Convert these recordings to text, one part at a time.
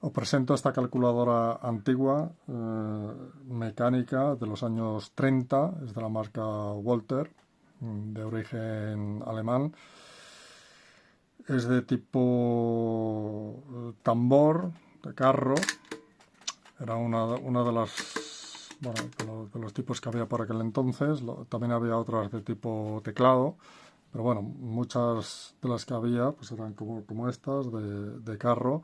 Os presento esta calculadora antigua, mecánica, de los años 30, es de la marca Walter, de origen alemán. Es de tipo tambor, de carro. Era una de las, bueno, de los tipos que había por aquel entonces. También había otras de tipo teclado. Pero bueno, muchas de las que había pues eran como estas, de carro.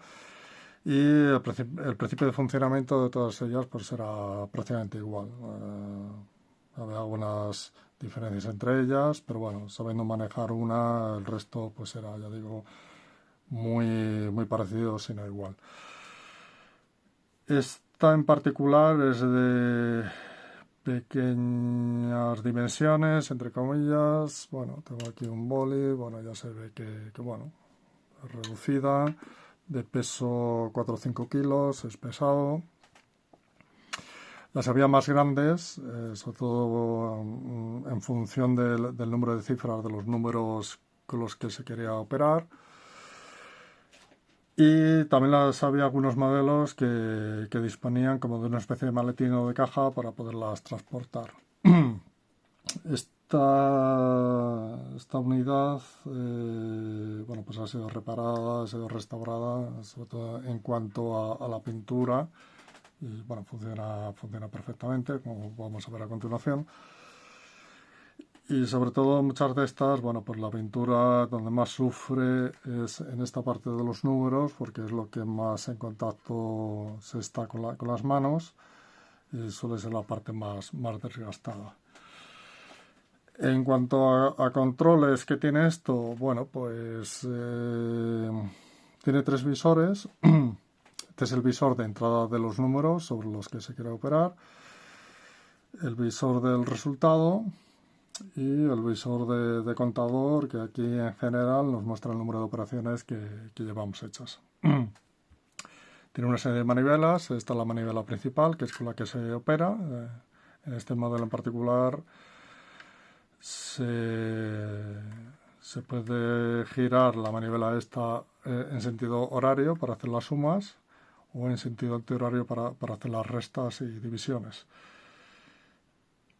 Y el principio de funcionamiento de todas ellas pues era prácticamente igual. Había algunas diferencias entre ellas, pero bueno, sabiendo manejar una, el resto pues era, ya digo, muy parecido, si no igual. Esta en particular es de pequeñas dimensiones, entre comillas. Bueno, tengo aquí un boli, bueno, ya se ve que bueno, es reducida, de peso 4 o 5 kilos, es pesado. Las había más grandes, sobre todo en función del número de cifras de los números con los que se quería operar. Y también las había algunos modelos que disponían como de una especie de maletín o de caja para poderlas transportar. Esta unidad bueno, pues ha sido reparada, ha sido restaurada, sobre todo en cuanto a la pintura. Y bueno, funciona perfectamente, como vamos a ver a continuación. Y sobre todo muchas de estas, bueno, pues la pintura donde más sufre es en esta parte de los números, porque es lo que más en contacto se está con las manos y suele ser la parte más desgastada. En cuanto a controles que tiene esto, bueno, pues tiene 3 visores. Este es el visor de entrada de los números sobre los que se quiere operar, el visor del resultado y el visor de contador, que aquí en general nos muestra el número de operaciones que llevamos hechas. Tiene una serie de manivelas. Esta es la manivela principal, que es con la que se opera. En este modelo en particular se puede girar la manivela esta en sentido horario para hacer las sumas, o en sentido antihorario para hacer las restas y divisiones.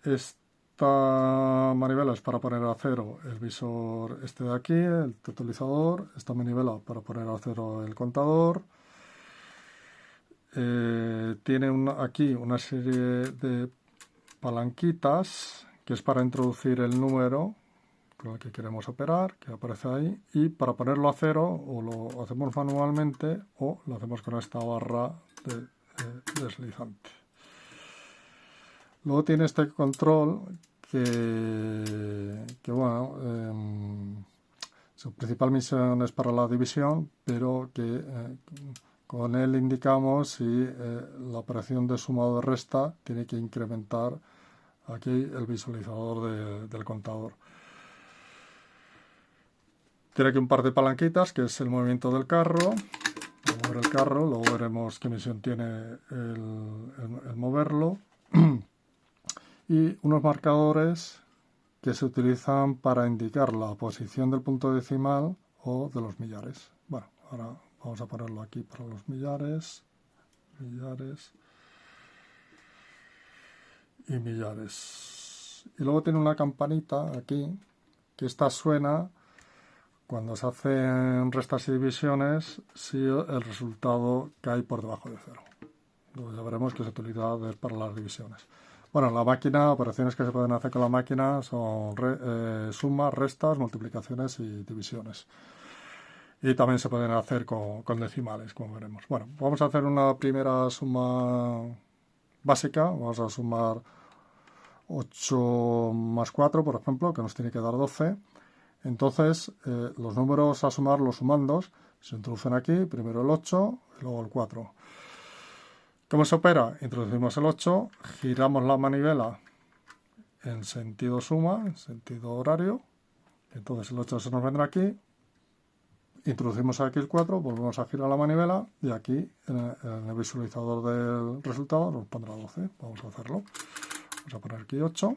Esta manivela es para poner a cero el visor este de aquí, el totalizador. Esta manivela para poner a cero el contador. Tiene aquí una serie de palanquitas, que es para introducir el número con el que queremos operar, que aparece ahí, y para ponerlo a cero o lo hacemos manualmente o lo hacemos con esta barra deslizante. Luego tiene este control que bueno, su principal misión es para la división, pero que con él indicamos si la operación de suma o de resta tiene que incrementar aquí el visualizador del contador. Tiene aquí un par de palanquitas, que es el movimiento del carro. Para mover el carro, luego veremos qué misión tiene el moverlo. Y unos marcadores que se utilizan para indicar la posición del punto decimal o de los millares. Bueno, ahora vamos a ponerlo aquí para los millares y millares. Y luego tiene una campanita aquí, que esta suena cuando se hacen restas y divisiones si el resultado cae por debajo de cero. Luego ya veremos que se utiliza para las divisiones. Bueno, la máquina, operaciones que se pueden hacer con la máquina son sumas, restas, multiplicaciones y divisiones. Y también se pueden hacer con decimales, como veremos. Bueno, vamos a hacer una primera suma básica. Vamos a sumar 8 más 4, por ejemplo, que nos tiene que dar 12. Entonces, los números a sumar, los sumandos, se introducen aquí, primero el 8 y luego el 4. ¿Cómo se opera? Introducimos el 8, giramos la manivela en sentido suma, en sentido horario. Entonces el 8 se nos vendrá aquí. Introducimos aquí el 4, volvemos a girar la manivela y aquí en el visualizador del resultado nos pondrá 12. Vamos a hacerlo. Vamos a poner aquí 8.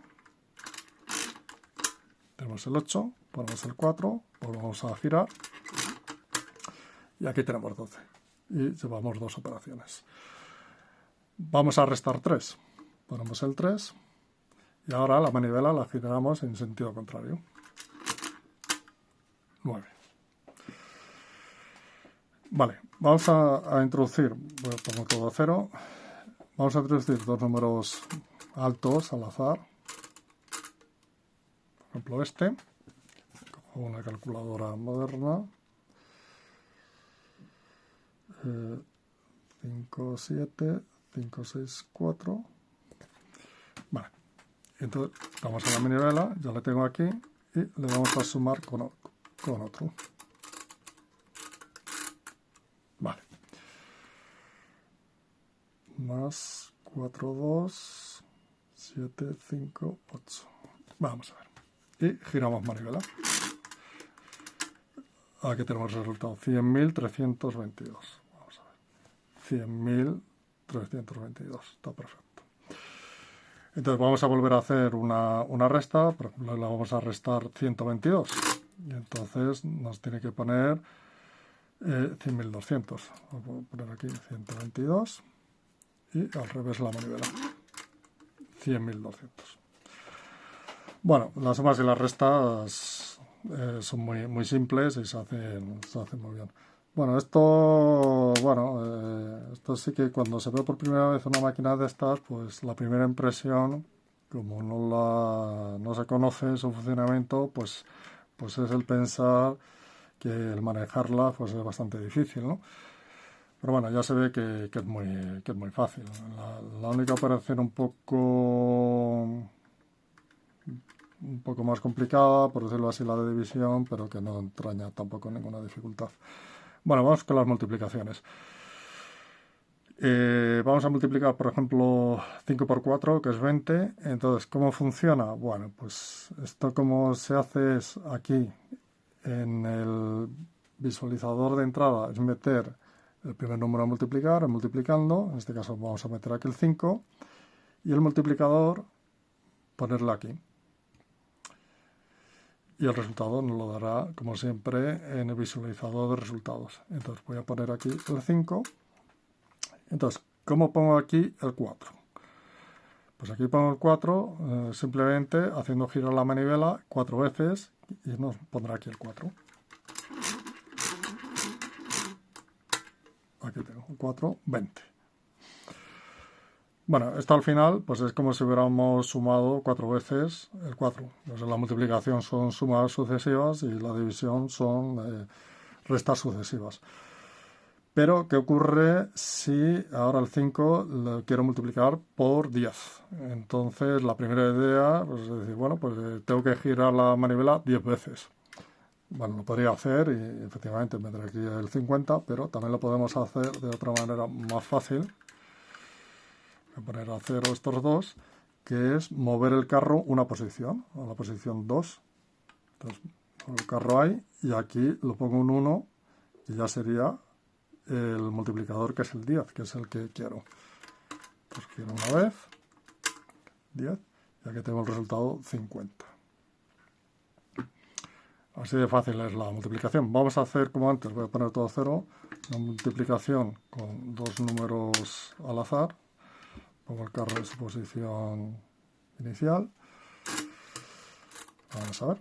Tenemos el 8, ponemos el 4, volvemos a girar y aquí tenemos 12. y llevamos 2 operaciones. Vamos a restar 3. Ponemos el 3 y ahora la manivela la giramos en sentido contrario. 9. Vale, vamos a introducir, pongo todo a 0, vamos a introducir 2 números altos al azar. Por ejemplo este, cojo una calculadora moderna, 5, 7, 5, 6, 4. Vale, entonces vamos a la manivela, ya la tengo aquí y le vamos a sumar con otro. Vale. Más 4, 2, 7, 5, 8. Vamos a ver. Y giramos manivela. Aquí tenemos el resultado. 100.322. Vamos a ver. 100.322. Está perfecto. Entonces vamos a volver a hacer una resta. Por ejemplo, la vamos a restar 122. Y entonces nos tiene que poner 100.200. Voy a poner aquí 122. Y al revés la manivela. 100.200. Bueno, las sumas y las restas son muy simples y se hacen muy bien. Bueno, esto sí que cuando se ve por primera vez una máquina de estas, pues la primera impresión, como no se conoce su funcionamiento, pues es el pensar que el manejarla pues es bastante difícil, ¿no? Pero bueno, ya se ve que es muy fácil. La única operación un poco más complicada, por decirlo así, la de división, pero que no entraña tampoco ninguna dificultad. Bueno, vamos con las multiplicaciones. Vamos a multiplicar, por ejemplo, 5 por 4, que es 20. Entonces, ¿cómo funciona? Bueno, pues esto como se hace es aquí, en el visualizador de entrada, es meter el primer número a multiplicar, multiplicando. En este caso vamos a meter aquí el 5. Y el multiplicador, ponerlo aquí. Y el resultado nos lo dará, como siempre, en el visualizador de resultados. Entonces voy a poner aquí el 5. Entonces, ¿cómo pongo aquí el 4? Pues aquí pongo el 4 simplemente haciendo girar la manivela 4 veces y nos pondrá aquí el 4. Aquí tengo el 4, 20. Bueno, esto al final pues es como si hubiéramos sumado 4 veces el 4. Entonces, la multiplicación son sumas sucesivas y la división son restas sucesivas. Pero, ¿qué ocurre si ahora el 5 lo quiero multiplicar por 10? Entonces, la primera idea pues, es decir, bueno, pues tengo que girar la manivela 10 veces. Bueno, lo podría hacer y efectivamente meter aquí el 50, pero también lo podemos hacer de otra manera más fácil. Voy a poner a 0 estos dos, que es mover el carro una posición, a la posición 2. Entonces, pongo el carro ahí y aquí lo pongo un 1 y ya sería el multiplicador, que es el 10, que es el que quiero. Pues giro una vez, 10, y aquí tengo el resultado 50. Así de fácil es la multiplicación. Vamos a hacer como antes, voy a poner todo a 0, una multiplicación con 2 números al azar. Pongo el carro en su posición inicial. Vamos a ver.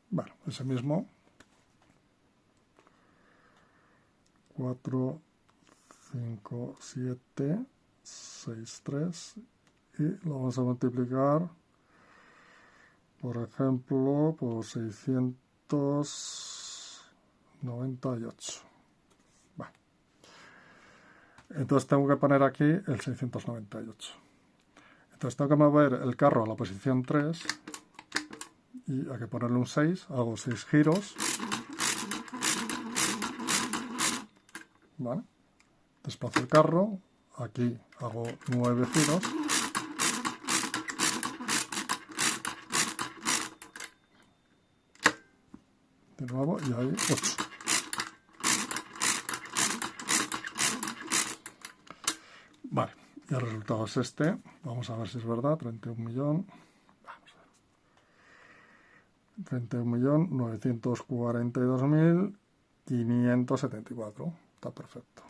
Bueno, ese mismo. 4, 5, 7, 6, 3. Y lo vamos a multiplicar, por ejemplo, por 698. Bueno. Entonces tengo que poner aquí el 698. Entonces tengo que mover el carro a la posición 3 y hay que ponerle un 6. Hago 6 giros. ¿Vale? Desplazo el carro. Aquí hago 9 giros. De nuevo, y ahí 8. Vale, y el resultado es este. Vamos a ver si es verdad. 31.000.000. Vamos a ver. 31.942.000. 574. Está perfecto.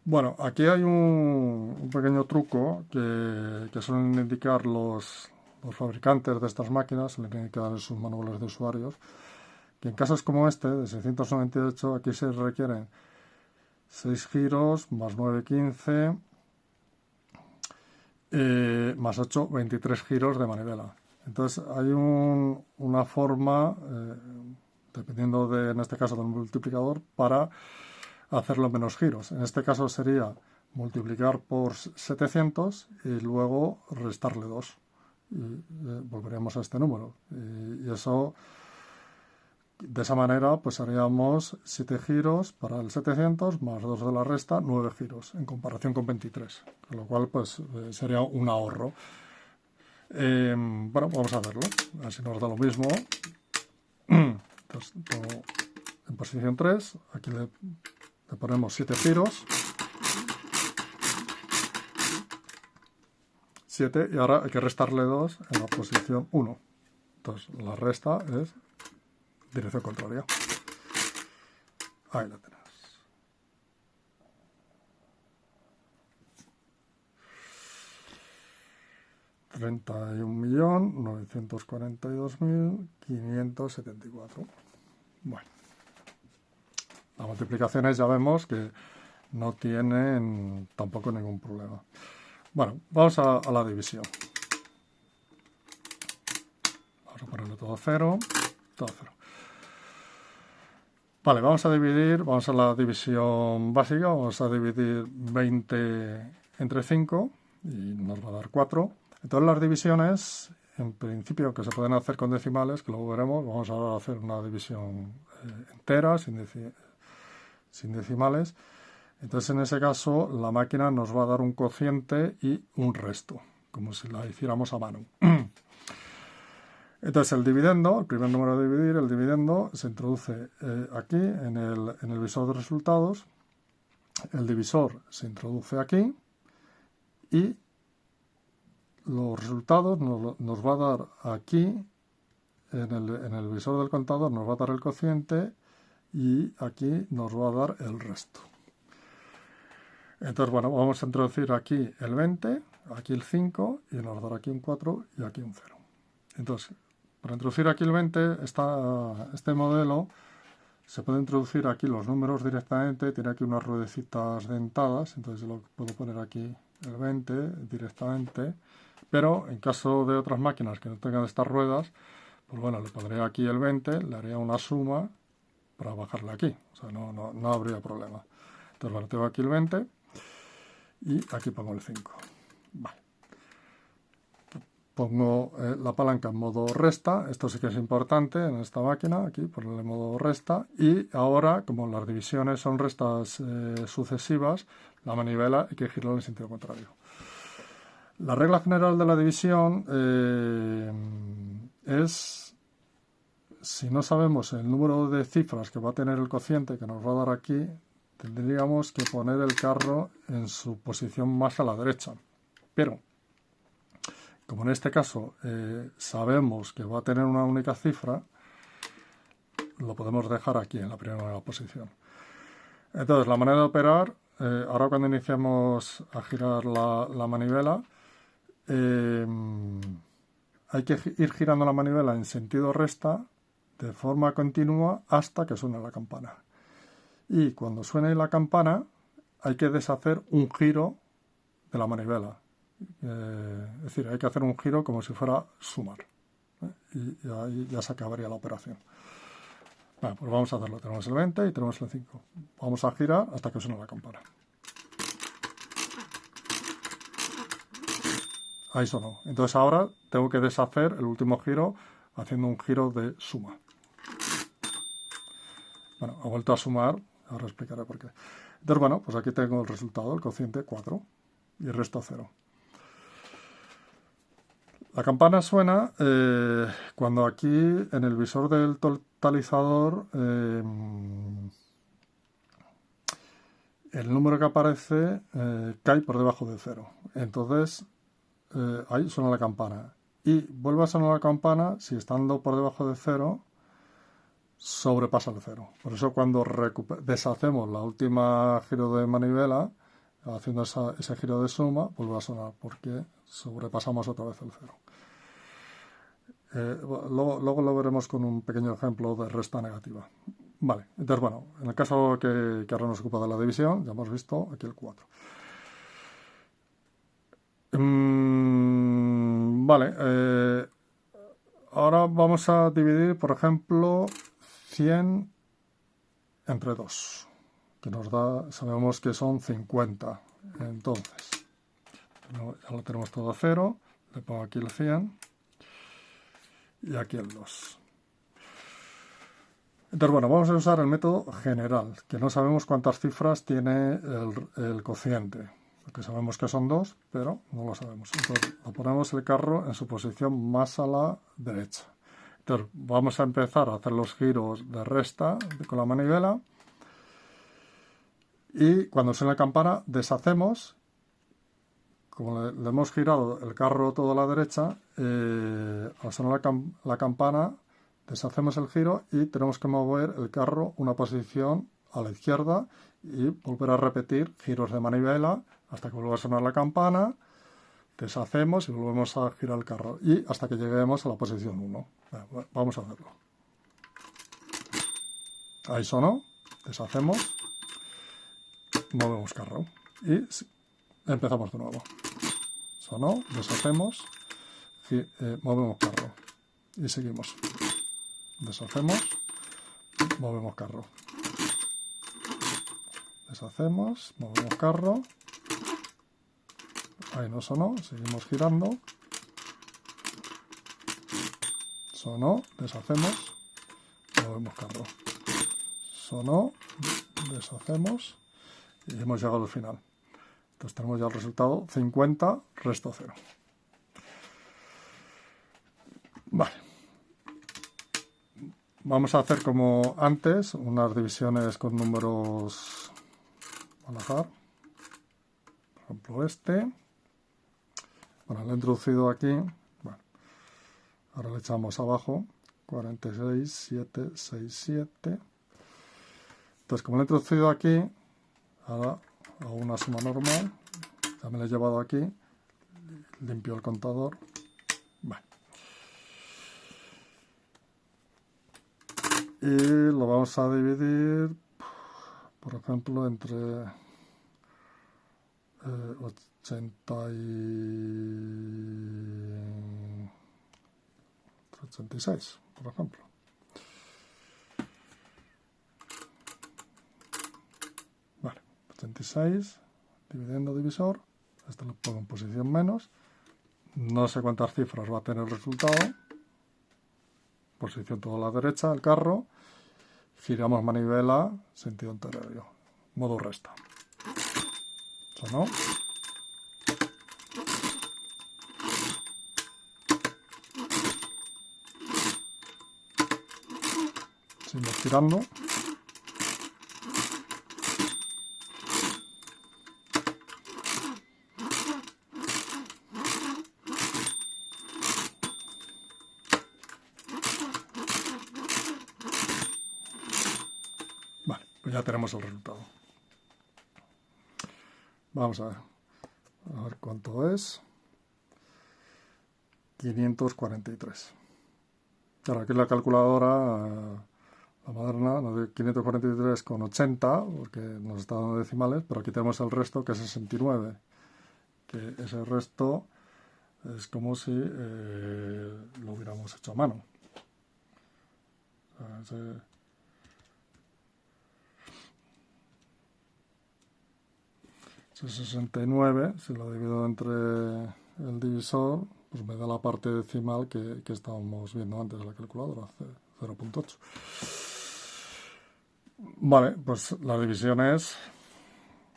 Bueno, aquí hay un pequeño truco que suelen indicar los fabricantes de estas máquinas, suelen indicar en sus manuales de usuarios, que en casos como este, de 698, aquí se requieren 6 giros, más 9, 15, más 8, 23 giros de manivela. Entonces hay una forma, dependiendo en este caso del multiplicador, para hacerlo menos giros. En este caso sería multiplicar por 700 y luego restarle 2. Y volveríamos a este número. Y eso, de esa manera, pues haríamos 7 giros para el 700 más 2 de la resta, 9 giros, en comparación con 23. Con lo cual, pues sería un ahorro. Bueno, vamos a hacerlo. Así nos da lo mismo. Entonces, pongo en posición 3. Aquí le ponemos 7 giros. 7 y ahora hay que restarle 2 en la posición 1. Entonces la resta es dirección contraria. Ahí la tenemos. $31.942.574. Bueno, las multiplicaciones ya vemos que no tienen tampoco ningún problema. Bueno, vamos a la división. Vamos a ponerle todo a 0, todo a 0. Vale, vamos a la división básica, vamos a dividir 20 entre 5 y nos va a dar 4. Entonces las divisiones, en principio, que se pueden hacer con decimales, que luego veremos, vamos a hacer una división entera, sin decimales. Entonces, en ese caso, la máquina nos va a dar un cociente y un resto, como si la hiciéramos a mano. Entonces, el dividendo, el primer número a dividir, el dividendo, se introduce aquí, en el visor de resultados. El divisor se introduce aquí y los resultados nos va a dar aquí, en el visor del contador, nos va a dar el cociente y aquí nos va a dar el resto. Entonces, bueno, vamos a introducir aquí el 20, aquí el 5 y nos dará aquí un 4 y aquí un 0. Entonces, para introducir aquí el 20, este modelo, se puede introducir aquí los números directamente, tiene aquí unas ruedecitas dentadas, entonces yo lo puedo poner aquí el 20 directamente, pero en caso de otras máquinas que no tengan estas ruedas, pues bueno, le pondré aquí el 20, le haría una suma para bajarle aquí, o sea, no habría problema. Entonces, bueno, tengo aquí el 20 y aquí pongo el 5. Vale. Pongo la palanca en modo resta, esto sí que es importante en esta máquina, aquí ponerle modo resta, y ahora, como las divisiones son restas sucesivas, la manivela hay que girarla en sentido contrario. La regla general de la división es, si no sabemos el número de cifras que va a tener el cociente que nos va a dar aquí, tendríamos que poner el carro en su posición más a la derecha. Pero, como en este caso sabemos que va a tener una única cifra, lo podemos dejar aquí en la primera posición. Entonces, la manera de operar, ahora cuando iniciamos a girar la manivela, hay que ir girando la manivela en sentido resta de forma continua hasta que suene la campana. Y cuando suene la campana hay que deshacer un giro de la manivela. Es decir, hay que hacer un giro como si fuera sumar. Y ahí ya se acabaría la operación. Bueno, pues vamos a hacerlo. Tenemos el 20 y tenemos el 5. Vamos a girar hasta que suene la campana. Ahí sonó. Entonces ahora tengo que deshacer el último giro haciendo un giro de suma. Bueno, ha vuelto a sumar. Ahora explicaré por qué. Entonces, bueno, pues aquí tengo el resultado, el cociente 4 y el resto 0. La campana suena cuando aquí en el visor del totalizador el número que aparece cae por debajo de 0. Entonces ahí suena la campana. Y vuelve a sonar la campana si estando por debajo de 0 sobrepasa el cero. Por eso cuando deshacemos la última giro de manivela, haciendo ese giro de suma, vuelve a sonar porque sobrepasamos otra vez el cero. Luego lo veremos con un pequeño ejemplo de resta negativa. Vale, entonces bueno, en el caso que ahora nos ocupa de la división, ya hemos visto aquí el 4. Vale, ahora vamos a dividir, por ejemplo, 100 entre 2, que nos da, sabemos que son 50. Entonces, ya lo tenemos todo a 0, le pongo aquí el 100 y aquí el 2. Entonces, bueno, vamos a usar el método general, que no sabemos cuántas cifras tiene el cociente, porque sabemos que son 2, pero no lo sabemos. Entonces, lo ponemos el carro en su posición más a la derecha. Entonces, vamos a empezar a hacer los giros de resta con la manivela. Y cuando suena la campana, deshacemos. Como le hemos girado el carro todo a la derecha, al sonar la campana, deshacemos el giro y tenemos que mover el carro una posición a la izquierda y volver a repetir giros de manivela hasta que vuelva a sonar la campana, deshacemos y volvemos a girar el carro y hasta que lleguemos a la posición 1. Vamos a hacerlo. Ahí sonó, deshacemos, movemos carro y empezamos de nuevo. Sonó, deshacemos, movemos carro y seguimos. Deshacemos, movemos carro. Deshacemos, movemos carro. Ahí no sonó, seguimos girando. Sonó, deshacemos, movemos carro. Sonó, deshacemos y hemos llegado al final. Entonces tenemos ya el resultado 50, resto 0. Vale. Vamos a hacer como antes, unas divisiones con números al azar. Por ejemplo este. Bueno, lo he introducido aquí. Bueno, ahora le echamos abajo 46, 7, 6, 7. Entonces, como lo he introducido aquí, ahora hago una suma normal. Ya me lo he llevado aquí. Limpio el contador. Vale. Y lo vamos a dividir, por ejemplo, entre 86, por ejemplo. Vale, 86, dividiendo divisor, esto lo pongo en posición menos, no sé cuántas cifras va a tener el resultado, posición toda a la derecha del carro, giramos manivela, sentido anterior, modo resta. Sonó. Seguimos girando. Vale, pues ya tenemos el resultado. Vamos a ver cuánto es. 543. Claro, aquí la calculadora, la moderna, nos dio 543,80, porque nos está dando decimales, pero aquí tenemos el resto, que es 69. Que ese resto es como si lo hubiéramos hecho a mano. O sea, ese 69, si lo divido entre el divisor, pues me da la parte decimal que estábamos viendo antes de la calculadora, 0.8. Vale, pues las divisiones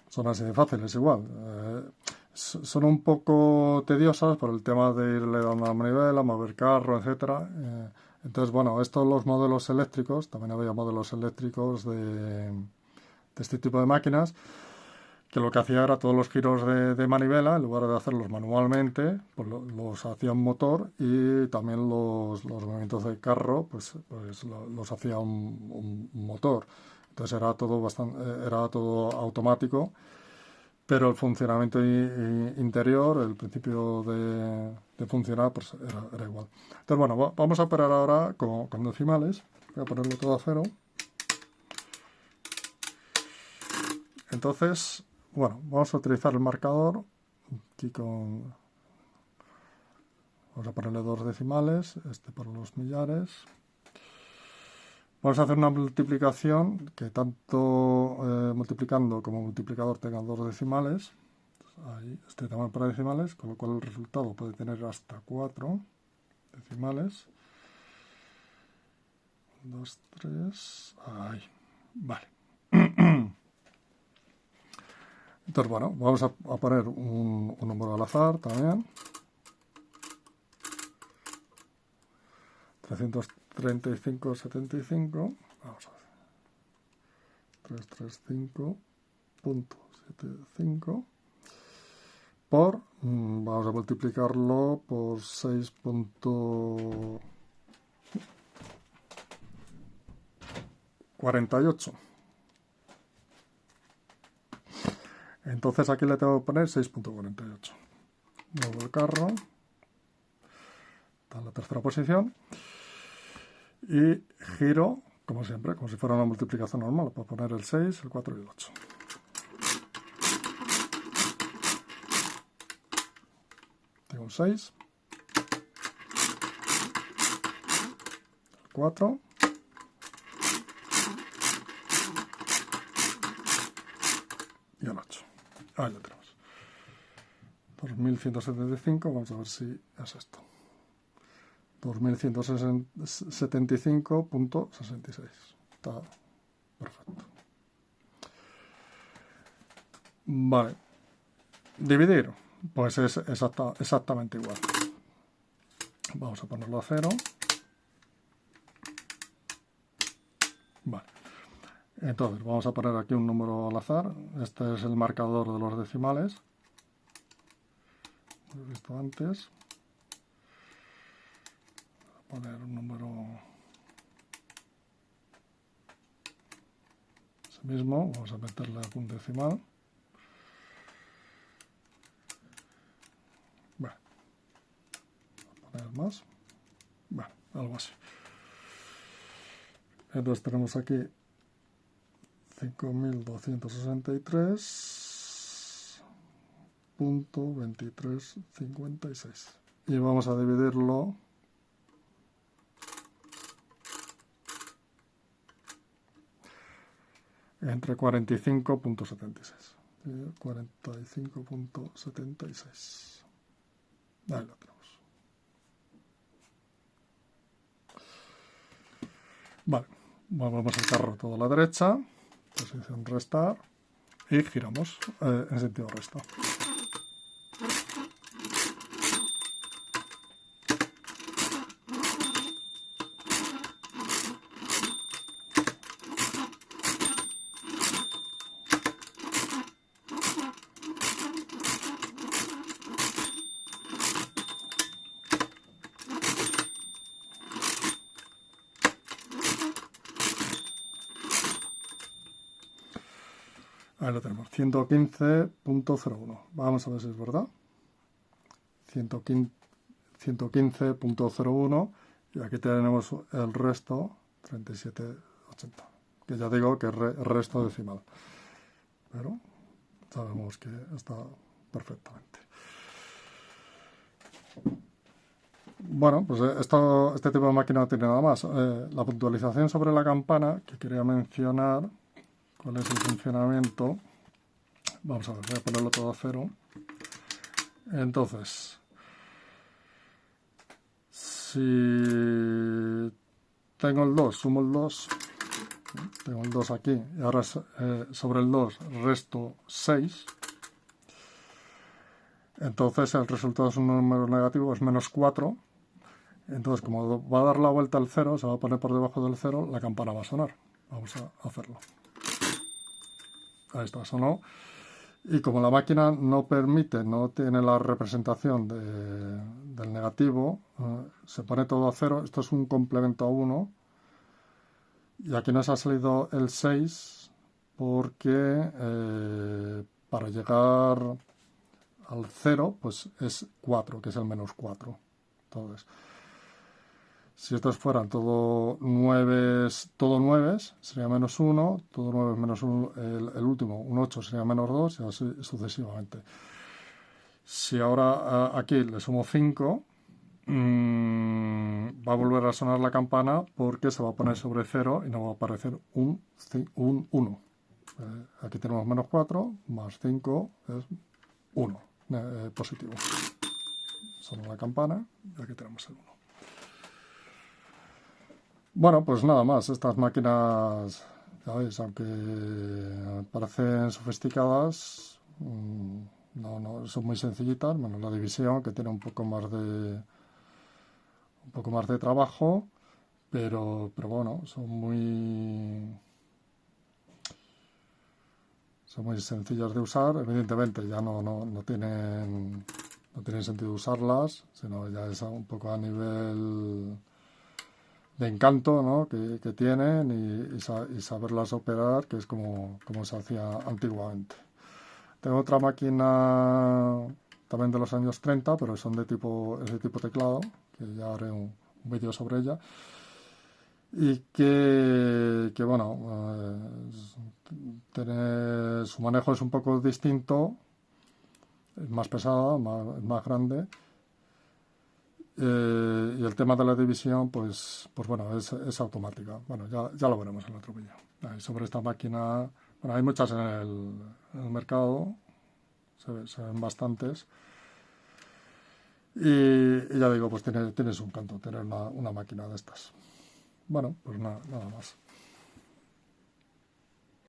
son así de fáciles igual. Son un poco tediosas por el tema de irle dando la manivela, mover carro, etcétera. Entonces, bueno, estos los modelos eléctricos, también había modelos eléctricos de este tipo de máquinas, que lo que hacía era todos los giros de manivela, en lugar de hacerlos manualmente, pues los hacía un motor, y también los movimientos de carro, pues los hacía un motor. Entonces era todo automático, pero el funcionamiento interior, el principio de funcionar, pues era igual. Entonces, bueno, vamos a operar ahora con decimales. Voy a ponerlo todo a cero. Entonces, bueno, vamos a utilizar el marcador. Aquí vamos a ponerle 2 decimales, este por los millares. Vamos a hacer una multiplicación que tanto multiplicando como multiplicador tengan 2 decimales. Ahí, este tamaño para decimales, con lo cual el resultado puede tener hasta 4 decimales. 2, 3, ahí, vale. Entonces, bueno, vamos a poner un número al azar también. 335,75. Vamos a ver. 335.75 por, vamos a multiplicarlo por 6.48. Entonces aquí le tengo que poner 6.48. Muevo el carro, está en la tercera posición, y giro, como siempre, como si fuera una multiplicación normal. Puedo poner el 6, el 4 y el 8. Tengo un 6, el 4, y el 8. Ahí lo tenemos. 2175, vamos a ver si es esto. 2175.66. Está perfecto. Vale. Dividir, pues es exactamente igual. Vamos a ponerlo a 0. Vale. Entonces vamos a poner aquí un número al azar. Este es el marcador de los decimales. Lo he visto antes. Voy a poner un número ese mismo. Vamos a meterle un decimal. Vale. Voy a poner más. Vale, algo así. Entonces tenemos aquí 5.263.2356. Y vamos a dividirlo entre 45.76. 45.76. Ahí lo tenemos. Vale, movemos el carro todo a la derecha, posición restar, y giramos en sentido resta. Ahí lo tenemos, 115.01. Vamos a ver si es verdad. 115.01, y aquí tenemos el resto, 37.80, que ya digo que es resto decimal, pero sabemos que está perfectamente. Bueno, pues este tipo de máquina no tiene nada más. La puntualización sobre la campana, que quería mencionar, cuál es el funcionamiento. Vamos a ver, voy a ponerlo todo a 0. Entonces, si tengo el 2, sumo el 2, tengo el 2 aquí, y ahora sobre el 2 resto 6, entonces el resultado es un número negativo, es menos 4. Entonces, como va a dar la vuelta al 0, se va a poner por debajo del 0, la campana va a sonar. Vamos a hacerlo. Ahí está, sonó. Y como la máquina no permite, no tiene la representación del negativo, se pone todo a cero. Esto es un complemento a uno. Y aquí nos ha salido el 6 porque para llegar al cero pues es 4, que es el menos 4. Entonces, si estos fueran todo 9, sería menos uno, todo 9 menos 1, el último, un 8 sería menos 2 y así sucesivamente. Si ahora aquí le sumo 5, va a volver a sonar la campana porque se va a poner sobre 0 y no va a aparecer un 1. Aquí tenemos menos 4, más 5 es 1, positivo. Solo la campana y aquí tenemos el 1. Bueno, pues nada más. Estas máquinas, ya veis, aunque parecen sofisticadas, no son muy sencillitas. Bueno, la división que tiene un poco más de trabajo, pero bueno, son muy sencillas de usar. Evidentemente ya no tienen sentido usarlas, sino ya es un poco a nivel de encanto, ¿no? que tienen y saberlas operar, que es como se hacía antiguamente. Tengo otra máquina también de los años 30, pero son de ese tipo teclado, que ya haré un vídeo sobre ella. Y que bueno, su manejo es un poco distinto, es más pesada, más grande. Y el tema de la división, pues bueno, es automática. Bueno, ya lo veremos en el otro vídeo. Sobre esta máquina, bueno, hay muchas en el mercado, se ven bastantes. Y ya digo, pues tiene su encanto tener una máquina de estas. Bueno, pues nada más.